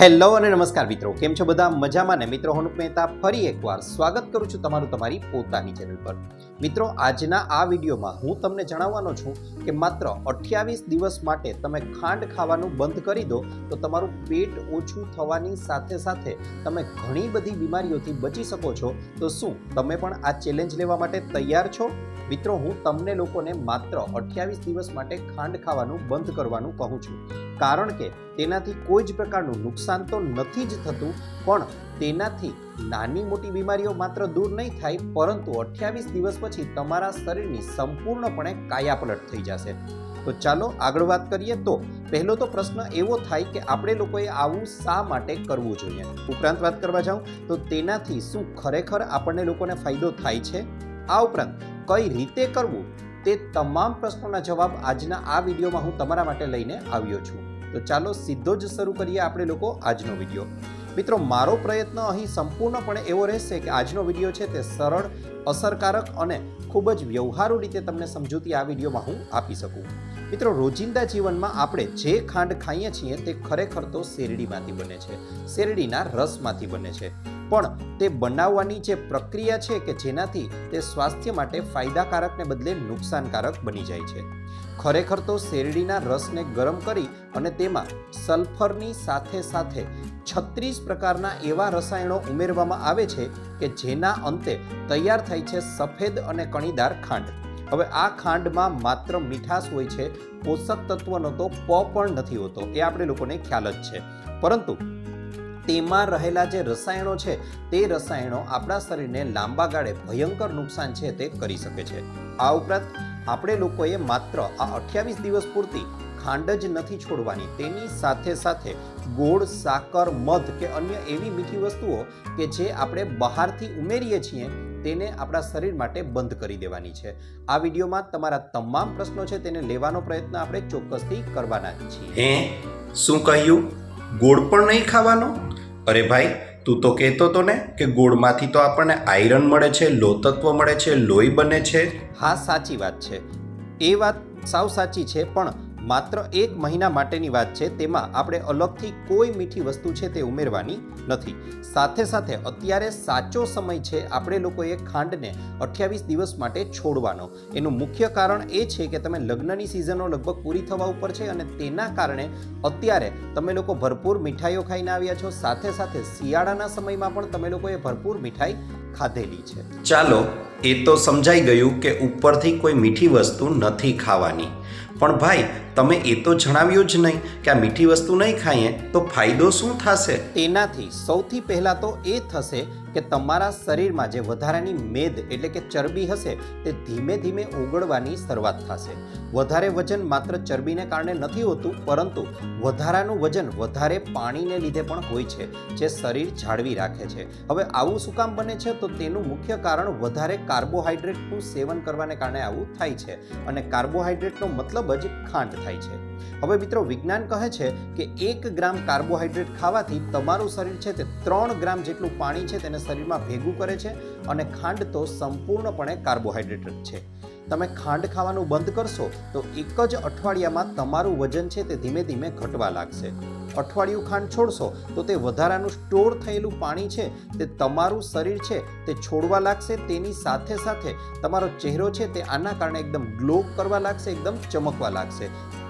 Hello અને નમસ્કાર મિત્રો, કેમ છો બધા? મજામાં ને? મિત્રો હું મહેતા ફરી એકવાર સ્વાગત કરું છું તમારું તમારી પોતાની ચેનલ પર. મિત્રો, આજના આ વિડીયોમાં હું તમને જણાવવાનો છું કે માત્ર 28 દિવસ માટે તમે ખાંડ ખાવાનું બંધ કરી દો તો તમારું પેટ ઓછું થવાની સાથે સાથે તમે ઘણી બધી બીમારીઓથી બચી શકો છો. તો શું તમે પણ આ ચેલેન્જ લેવા માટે તૈયાર છો? મિત્રો, હું તમને લોકોને માત્ર 28 દિવસ માટે ખાંડ ખાવાનું બંધ કરવાનું કહું છું, કારણ કે તેનાથી કોઈ જ પ્રકારનું નુકસાન તો નથી જ થતું, પણ તેનાથી નાની મોટી બીમારીઓ માત્ર દૂર નહીં થાય, પરંતુ 28 દિવસ પછી તમારા શરીરની સંપૂર્ણપણે કાયાપલટ થઈ જશે. તો ચાલો આગળ વાત કરીએ. તો પહેલો તો પ્રશ્ન એવો થાય કે આપણે લોકોએ આવું શા માટે કરવું જોઈએ. ઉપરાંત વાત કરવા જાઉં તો તેનાથી શું ખરેખર આપણને લોકોને ફાયદો થાય છે, આ ઉપરાંત કઈ રીતે કરવું, તે તમામ પ્રશ્નોના જવાબ આજના આ વિડીયોમાં હું તમારા માટે લઈને આવ્યો છું. તો ચાલો સીધો જ શરૂ કરીએ આપણે લોકો આજનો વિડીયો. મિત્રો, મારો પ્રયત્ન અહીં સંપૂર્ણપણે એવો રહેશે કે આજનો વિડીયો છે તે સરળ, અસરકારક અને ખૂબ જ વ્યવહારુ રીતે તમને સમજૂતી આ વિડીયોમાં હું આપી શકું. મિત્રો, રોજિંદા જીવનમાં આપણે જે ખાંડ ખાઈએ છીએ તે ખરેખર તો શેરડીમાંથી બને છે, શેરડીના રસમાંથી બને છે, પણ તે બનાવવાની જે પ્રક્રિયા છે કે જેનાથી તે સ્વાસ્થ્ય માટે ફાયદાકારકને બદલે નુકસાનકારક બની જાય છે. ખરેખર તો શેરડીના રસને ગરમ કરી અને તેમાં સલ્ફરની સાથે સાથે 36 પ્રકારના એવા રસાયણો ઉમેરવામાં આવે છે કે જેના અંતે તૈયાર થાય છે સફેદ અને કણીદાર ખાંડ. હવે આ ખાંડમાં માત્ર મીઠાશ હોય છે, પોષક તત્વનો તો પણ નથી હોતો, એ આપણે લોકોને ખ્યાલ જ છે, પરંતુ તેમાં રહેલા જે રસાયણો છે તે રસાયણો આપણા શરીરને લાંબા ગાળે ભયંકર નુકસાન છે તે કરી શકે છે. આ ઉપરાંત આપણે લોકોએ માત્ર આ 28 દિવસ પૂરતી ખાંડ જ નથી છોડવાની, તેની સાથે સાથે ગોળ, સાકર, મધ કે અન્ય એવી મીઠી વસ્તુઓ કે જે આપણે બહારથી ઉમેરીએ છીએ તેને આપણા શરીર માટે બંધ કરી દેવાની છે. આ વિડીયોમાં તમારા તમામ પ્રશ્નો છે તેને લેવાનો પ્રયત્ન આપણે ચોક્કસથી કરવાના જ છીએ. શું કહ્યું? ગોળ પણ નહીં ખાવાનો? અરે ભાઈ, તું તો કહેતો હતો ને કે ગોળમાંથી તો આપણને આયરન મળે છે, લોહતત્વ મળે છે, લોહી બને છે. હા, સાચી વાત છે, એ વાત સાવ સાચી છે, પણ માત્ર 1 મહિના માટેની વાત છે. તેમાં આપણે અલગથી કોઈ મીઠી વસ્તુ છે તે ઉમેરવાની નથી. સાથે સાથે અત્યારે સાચો સમય છે આપણે લોકોએ ખાંડને 28 દિવસ માટે છોડવાનો. એનું મુખ્ય કારણ એ છે કે તમે લગ્નની સિઝનો લગભગ પૂરી થવા ઉપર છે અને તેના કારણે અત્યારે તમે લોકો ભરપૂર મીઠાઈઓ ખાઈને આવ્યા છો, સાથે સાથે શિયાળાના સમયમાં પણ તમે લોકોએ ભરપૂર મીઠાઈ ખાધેલી છે. ચાલો, એ તો સમજાઈ ગયું કે ઉપરથી કોઈ મીઠી વસ્તુ નથી ખાવાની, પણ ભાઈ તમે એ તો જણાવ્યું જ નહીં કે આ મીઠી વસ્તુ નહીં ખાઈએ તો ફાયદો શું થશે? તેનાથી સૌથી પહેલાં તો એ થશે કે તમારા શરીરમાં જે વધારાની મેદ એટલે કે ચરબી હશે તે ધીમે ધીમે ઓગળવાની શરૂઆત થશે. વધારે વજન માત્ર ચરબીને કારણે નથી હોતું, પરંતુ વધારાનું વજન વધારે પાણીને લીધે પણ હોય છે, જે શરીર જાળવી રાખે છે. હવે આવું શું કામ બને છે? તો તેનું મુખ્ય કારણ વધારે કાર્બોહાઈડ્રેટનું સેવન કરવાને કારણે આવું થાય છે, અને કાર્બોહાઈડ્રેટનો મતલબ જ ખાંડ થાય છે. હવે મિત્રો, વિજ્ઞાન કહે છે કે 1 ગ્રામ કાર્બોહાઈડ્રેટ ખાવાથી તમારું શરીર છે તે 3 ગ્રામ જેટલું પાણી છે તેને શરીરમાં ભેગું કરે છે, અને ખાંડ તો સંપૂર્ણપણે કાર્બોહાઈડ્રેટ જ છે. તમે ખાંડ ખાવાનું બંધ કરશો તો એક જ અઠવાડિયામાં તમારું વજન છે તે ધીમે ધીમે ઘટવા લાગશે. અઠવાડિયું ખાંડ છોડશો તો તે વધારાનું સ્ટોર થયેલું પાણી છે તે તમારું શરીર છે તે છોડવા લાગશે. તેની સાથે સાથે તમારો ચહેરો છે તે આના કારણે એકદમ ગ્લો કરવા લાગશે, એકદમ ચમકવા લાગશે.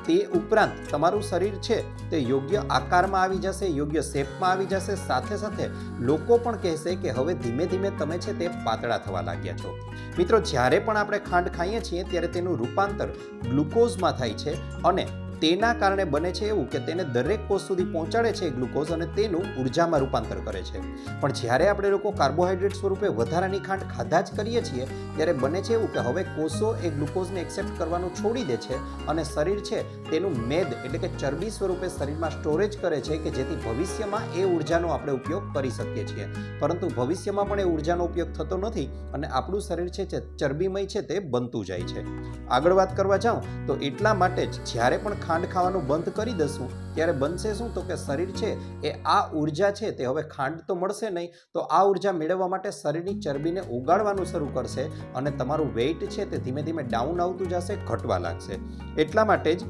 તે ઉપરાંત તમારું શરીર છે તે યોગ્ય આકારમાં આવી જશે, યોગ્ય શેપમાં આવી જશે. સાથે સાથે લોકો પણ કહેશે કે હવે ધીમે ધીમે તમે છે તે પાતળા થવા લાગ્યા છો. મિત્રો, જ્યારે પણ આપણે ખાંડ ખાઈએ છીએ ત્યારે તેનું રૂપાંતર ગ્લુકોઝમાં થાય છે, અને તેના કારણે બને છે એવું કે તેને દરેક કોષ સુધી પહોંચાડે છે ગ્લુકોઝ, અને તેનું ઉર્જામાં રૂપાંતર કરે છે. પણ જ્યારે આપણે લોકો કાર્બોહાઈડ્રેટ સ્વરૂપે વધારાની ખાંડ ખાધા જ કરીએ છીએ ત્યારે બને છે એવું કે હવે કોષો એ ગ્લુકોઝને એક્સેપ્ટ કરવાનું છોડી દે છે, અને શરીર છે તેનું મેદ એટલે કે ચરબી સ્વરૂપે શરીરમાં સ્ટોરેજ કરે છે કે જેથી ભવિષ્યમાં એ ઉર્જાનો આપણે ઉપયોગ કરી શકીએ છીએ. પરંતુ ભવિષ્યમાં પણ એ ઉર્જાનો ઉપયોગ થતો નથી, અને આપણું શરીર છે તે ચરબીમય છે તે બનતું જાય છે. આગળ વાત કરવા જાઉં તો એટલા માટે જ જ્યારે પણ ખાંડ ખાવાનું બંધ કરી દઈશું ત્યારે બનશે શું? તો કે શરીર છે એ આ ઉર્જા છે તે હવે ખાંડ તો મળશે નહીં, તો આ ઉર્જા મેળવવા માટે શરીરની ચરબીને ઓગાળવાનું શરૂ કરશે, અને તમારું વેઇટ છે તે ધીમે ધીમે ડાઉન આવતું જશે, ઘટવા લાગશે. એટલા માટે જ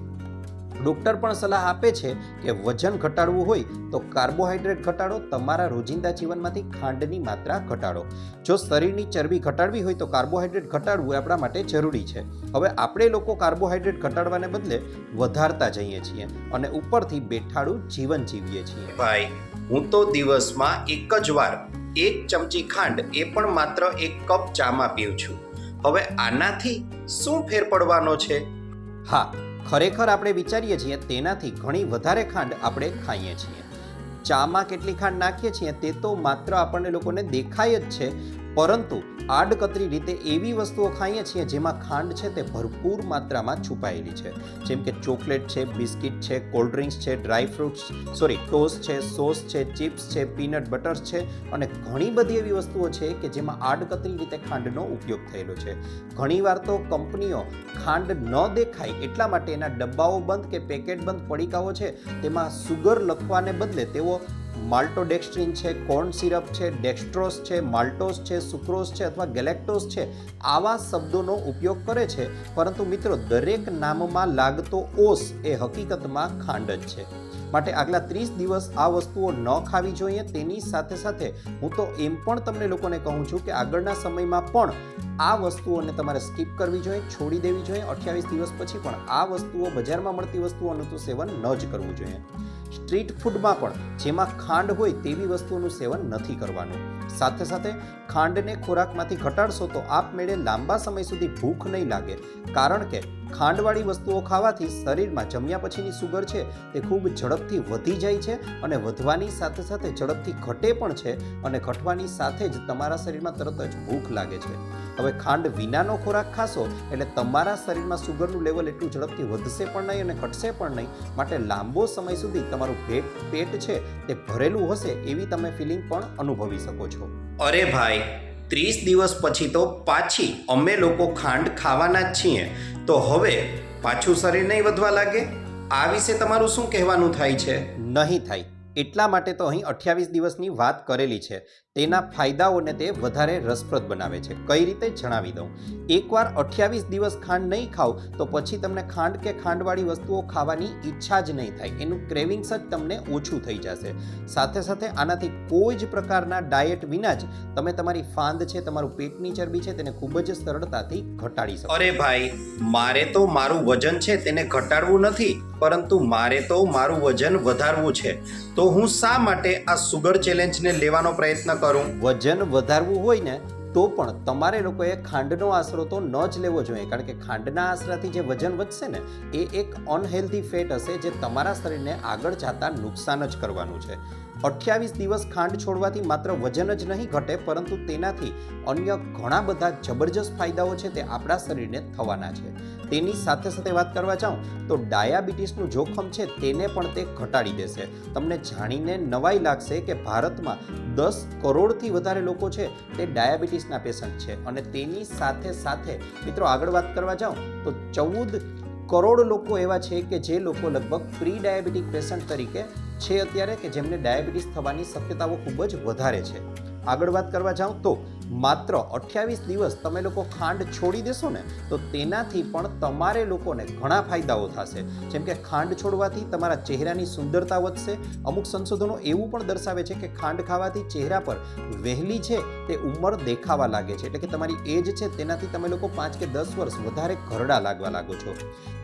ડૉક્ટર પણ સલાહ આપે છે કે વજન ઘટાડવું હોય તો કાર્બોહાઈડ્રેટ ઘટાડો, તમારા રોજિંદા જીવનમાંથી ખાંડની માત્રા ઘટાડો. જો શરીરની ચરબી ઘટાડવી હોય તો કાર્બોહાઈડ્રેટ ઘટાડવું એ આપણા માટે જરૂરી છે. હવે આપણે લોકો કાર્બોહાઈડ્રેટ ઘટાડવાને બદલે વધારતા જઈએ છીએ અને ઉપરથી બેઠાડું જીવન જીવીએ છીએ. ભાઈ, હું તો દિવસમાં એક જ વાર 1 ચમચી ખાંડ, એ પણ માત્ર 1 કપ ચામાં પીઉં છું. હવે આનાથી શું ફેર પડવાનો છે? હા, ખરેખર આપણે વિચારીએ છીએ તેનાથી ઘણી વધારે ખાંડ આપણે ખાઈએ છીએ. ચામાં કેટલી ખાંડ નાખીએ છીએ તે તો માત્ર આપણને લોકોને દેખાય જ છે, પરંતુ આડકતરી રીતે એવી વસ્તુઓ ખાઈએ છીએ જેમાં ખાંડ છે તે ભરપૂર માત્રામાં છુપાયેલી છે. જેમ કે ચોકલેટ છે, બિસ્કિટ છે, કોલ્ડ ડ્રિંક્સ છે, ડ્રાય ફ્રૂટ્સ ટોસ્ટ છે, સોસ છે, ચિપ્સ છે, પીનટ બટર્સ છે અને ઘણી બધી એવી વસ્તુઓ છે કે જેમાં આડકતરી રીતે ખાંડનો ઉપયોગ થયેલો છે. ઘણીવાર તો કંપનીઓ ખાંડ ન દેખાય એટલા માટે એના ડબ્બાઓ બંધ કે પેકેટ બંધ પડીકાઓ છે તેમાં સુગર લખવાને બદલે તેઓ માલ્ટોડેક્સ્ટ્રીન છે, કોર્ન સિરપ છે, ડેક્સ્ટ્રોસ છે, માલ્ટોસ છે, સુક્રોઝ છે અથવા ગેલેક્ટોઝ છે, આવા શબ્દોનો ઉપયોગ કરે છે. પરંતુ મિત્રો, દરેક નામમાં લાગતો ઓસ એ હકીકતમાં ખાંડ જ છે. માટે આગલા 30 દિવસ આ વસ્તુઓ ન ખાવી જોઈએ. તેની સાથે સાથે હું તો એમ પણ તમને લોકોને કહું છું કે આગળના સમયમાં પણ આ વસ્તુઓને તમારે સ્કીપ કરવી જોઈએ, છોડી દેવી જોઈએ. 28 દિવસ પછી પણ આ વસ્તુઓ, બજારમાં મળતી વસ્તુઓનું તો સેવન ન જ કરવું જોઈએ. સ્ટ્રીટ ફૂડમાં પણ જેમાં ખાંડ હોય તેવી વસ્તુઓનું સેવન નથી કરવાનું. સાથે સાથે ખાંડને ખોરાકમાંથી ઘટાડશો તો આપમેળે લાંબા સમય સુધી ભૂખ નહીં લાગે, કારણ કે ખાંડવાળી વસ્તુઓ ખાવાથી શરીરમાં જમ્યા પછીની સુગર છે તે ખૂબ ઝડપથી વધી જાય છે અને વધવાની સાથે સાથે ઝડપથી ઘટે પણ છે અને ઘટવાની સાથે જ તમારા શરીરમાં તરત જ ભૂખ લાગે છે. હવે ખાંડ વિનાનો ખોરાક ખાશો એટલે તમારા શરીરમાં સુગરનું લેવલ એટલું ઝડપથી વધશે પણ નહીં અને ઘટશે પણ નહીં. માટે લાંબો સમય સુધી તમારું પેટ છે તે ભરેલું હશે એવી તમે ફિલિંગ પણ અનુભવી શકો છો. અરે ભાઈ, 30 દિવસ પછી તો પાછી અમે લોકો ખાંડ ખાવાના જ છીએ, તો હવે પાછું શરીર નહીં વધવા લાગે? આ વિશે તમારું શું કહેવાનું થાય છે? નહીં થાય. એટલા માટે તો અહીં 28 દિવસની વાત કરેલી છે. તેના ફાયદાઓને તે વધારે રસપ્રદ બનાવે છે. કઈ રીતે જણાવી દઉં. એકવાર 28 દિવસ ખાંડ નહીં ખાવ તો પછી તમને ખાંડ કે ખાંડવાળી વસ્તુઓ ખાવાની ઈચ્છા જ નહીં થાય. એનું ક્રેવિંગ્સ જ તમને ઓછું થઈ જશે. સાથે સાથે આનાથી કોઈ જ પ્રકારના ડાયટ વિના જ તમે તમારી ફાંદ છે, તમારું પેટની ચરબી છે તેને ખૂબ જ સરળતાથી ઘટાડી શકો. અરે ભાઈ, મારે તો મારું વજન છે તેને ઘટાડવું નથી, પરંતુ મારે તો મારું વજન વધારવું છે. તો હું શા માટે આ સુગર ચેલેન્જને લેવાનો પ્રયત્ન કરું? વજન વધારવું હોય ને તો પણ તમારે લોકોએ ખાંડનો આશરો તો ન જ લેવો જોઈએ, કારણ કે ખાંડના આશરાથી જે વજન વધશે ને એ એક અનહેલ્ધી ફેટ હશે જે તમારા શરીરને આગળ જતા નુકસાન જ કરવાનું છે. 28 દિવસ ખાંડ છોડવાથી માત્ર વજન જ નહીં ઘટે, પરંતુ તેનાથી અન્ય ઘણા બધા જબરજસ્ત ફાયદાઓ છે તે આપણા શરીરને થવાના છે. તેની સાથે સાથે વાત કરવા જાઉં તો ડાયાબિટીસનું જોખમ છે તેને પણ તે ઘટાડી દેશે. તમને જાણીને નવાઈ લાગશે કે ભારતમાં 10 કરોડથી વધારે લોકો છે તે ડાયાબિટીસના પેશન્ટ છે અને તેની સાથે સાથે મિત્રો આગળ વાત કરવા જાઉં તો 14 કરોડ લોકો એવા છે કે જે લોકો લગભગ પ્રી ડાયાબિટીક પેશન્ટ તરીકે છે અત્યારે, કે જેમને ડાયાબિટીસ થવાની શક્યતાઓ ખૂબ જ વધારે છે. આગળ વાત કરવા જાઉં તો માત્ર 28 દિવસ તમે લોકો ખાંડ છોડી દેશો ને તો તેનાથી પણ તમારે લોકોને ઘણા ફાયદાઓ થશે. જેમ કે ખાંડ છોડવાથી તમારા ચહેરાની સુંદરતા વધશે. અમુક સંશોધનો એવું પણ દર્શાવે છે કે ખાંડ ખાવાથી ચહેરા પર વહેલી છે તે ઉંમર દેખાવા લાગે છે, એટલે કે તમારી એજ છે તેનાથી તમે લોકો 5 કે 10 વર્ષ વધારે ઘરડા લાગવા લાગો છો.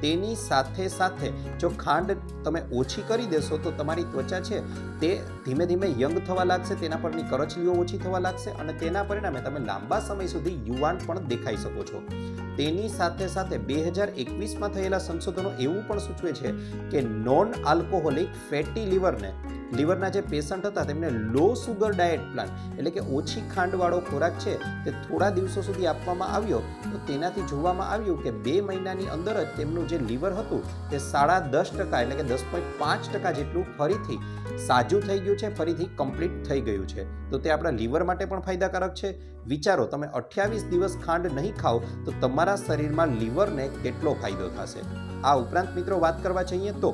તેની સાથે સાથે જો ખાંડ તમે ઓછી કરી દેશો તો તમારી ત્વચા છે તે ધીમે ધીમે યંગ થવા લાગશે, તેના પરની કરચલીઓ ઓછી થવા લાગશે અને તેના પરિણામે તમે લાંબા સમય સુધી યુવાન પણ દેખાઈ શકો છો. તેની સાથે સાથે 2021માં થયેલા સંશોધનો એવું પણ સૂચવે છે કે નોન આલ્કોહોલિક ફેટી લીવરના જે પેશન્ટ હતા તેમને લો સુગર ડાયટ પ્લાન, એટલે કે ઓછી ખાંડવાળો ખોરાક છે તે થોડા દિવસો સુધી આપવામાં આવ્યો તો તેનાથી જોવામાં આવ્યું કે 2 મહિનાની અંદર જ તેમનું જે લીવર હતું તે 10.5% એટલે કે 10.5% જેટલું ફરીથી સાજું થઈ ગયું છે, ફરીથી કમ્પ્લીટ થઈ ગયું છે. તો તે આપણા લીવર માટે પણ ફાયદાકારક છે. વિચારો, તમે 28 દિવસ ખાંડ નહીં ખાઓ તો તમારા શરીરમાં લીવરને કેટલો ફાયદો થશે. આ ઉપરાંત મિત્રો વાત કરવા જઈએ તો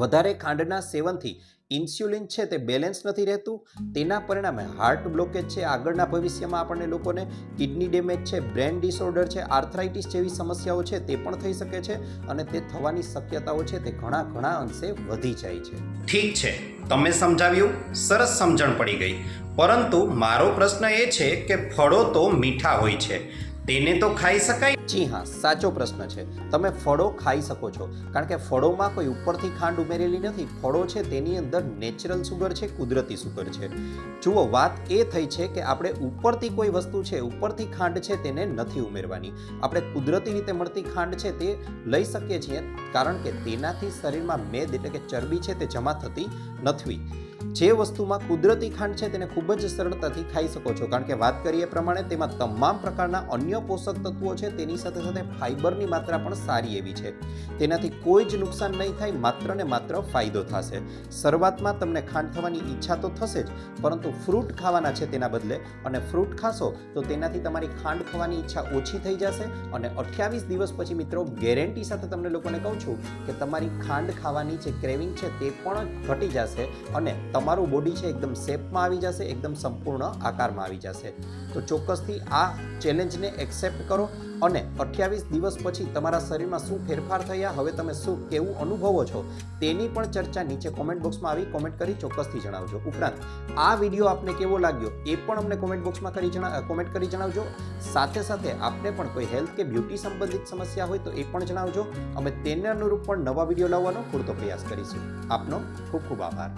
વધારે ખાંડના સેવનથી ઇન્સ્યુલિન છે તે બેલેન્સ નથી રહેતું, તેના પરિણામે હાર્ટ બ્લોકેજ છે, આગળના ભવિષ્યમાં આપણને લોકોને કિડની ડેમેજ છે, બ્રેન ડિસઓર્ડર છે, આર્થરાઇટિસ જેવી સમસ્યાઓ છે તે પણ થઈ શકે છે અને તે થવાની શક્યતાઓ છે તે ઘણા અંશે વધી જાય છે. ઠીક છે, તમે સમજાવ્યું, સરસ સમજણ પડી ગઈ. પરંતુ મારો પ્રશ્ન એ છે કે ફળો તો મીઠા હોય છે, તેને તો ખાઈ શકાય? જી હા, સાચો પ્રશ્ન છે. તમે ફળો ખાઈ શકો છો, કારણ કે ફળોમાં કોઈ ઉપરથી ખાંડ ઉમેરેલી નથી. ફળો છે તેની અંદર નેચરલ સુગર છે, કુદરતી સુગર છે. જુઓ, વાત એ થઈ છે કે આપણે ઉપરથી કોઈ વસ્તુ છે, ઉપરથી ખાંડ છે તેને નથી ઉમેરવાની. આપણે કુદરતી રીતે મળતી ખાંડ છે તે લઈ શકીએ છીએ, કારણ કે તેનાથી શરીરમાં મેદ એટલે કે ચરબી છે તે જમા થતી નથી. જે વસ્તુમાં કુદરતી ખાંડ છે તેને ખૂબ જ સરળતાથી ખાઈ શકો છો, કારણ કે વાત કરીએ પ્રમાણે તેમાં તમામ પ્રકારના અન્ય પોષક તત્વો છે, તેની સાથે સાથે ફાઈબરની માત્રા પણ સારી એવી છે. તેનાથી કોઈ જ નુકસાન નહીં થાય, માત્ર ને માત્ર ફાયદો થશે. શરૂઆતમાં તમને ખાંડ થવાની ઈચ્છા તો થશે જ, પરંતુ ફ્રૂટ ખાવાના છે તેના બદલે, અને ફ્રૂટ ખાશો તો તેનાથી તમારી ખાંડ ખાવાની ઈચ્છા ઓછી થઈ જશે અને 28 દિવસ પછી મિત્રો ગેરંટી સાથે તમને લોકોને કહું છું કે તમારી ખાંડ ખાવાની જે ક્રેવિંગ છે તે પણ ઘટી જશે અને તમારું બોડી છે એકદમ શેપમાં આવી જશે, એકદમ સંપૂર્ણ આકારમાં આવી જશે. તો ચોક્કસથી આ ચેલેન્જને એક્સેપ્ટ કરો અને 28 દિવસ પછી તમારા શરીરમાં શું ફેરફાર થયા, હવે તમે શું કેવું અનુભવો છો તેની પણ ચર્ચા નીચે કોમેન્ટ બોક્સમાં આવી કોમેન્ટ કરી ચોક્કસથી જણાવજો. ઉપરાંત આ વિડીયો આપને કેવો લાગ્યો એ પણ અમને કોમેન્ટ બોક્સમાં કોમેન્ટ કરી જણાવજો. સાથે સાથે આપને પણ કોઈ હેલ્થ કે બ્યુટી સંબંધિત સમસ્યા હોય તો એ પણ જણાવજો. અમે તેને અનુરૂપ પણ નવા વિડીયો લાવવાનો પૂરતો પ્રયાસ કરીશું. આપનો ખૂબ ખૂબ આભાર.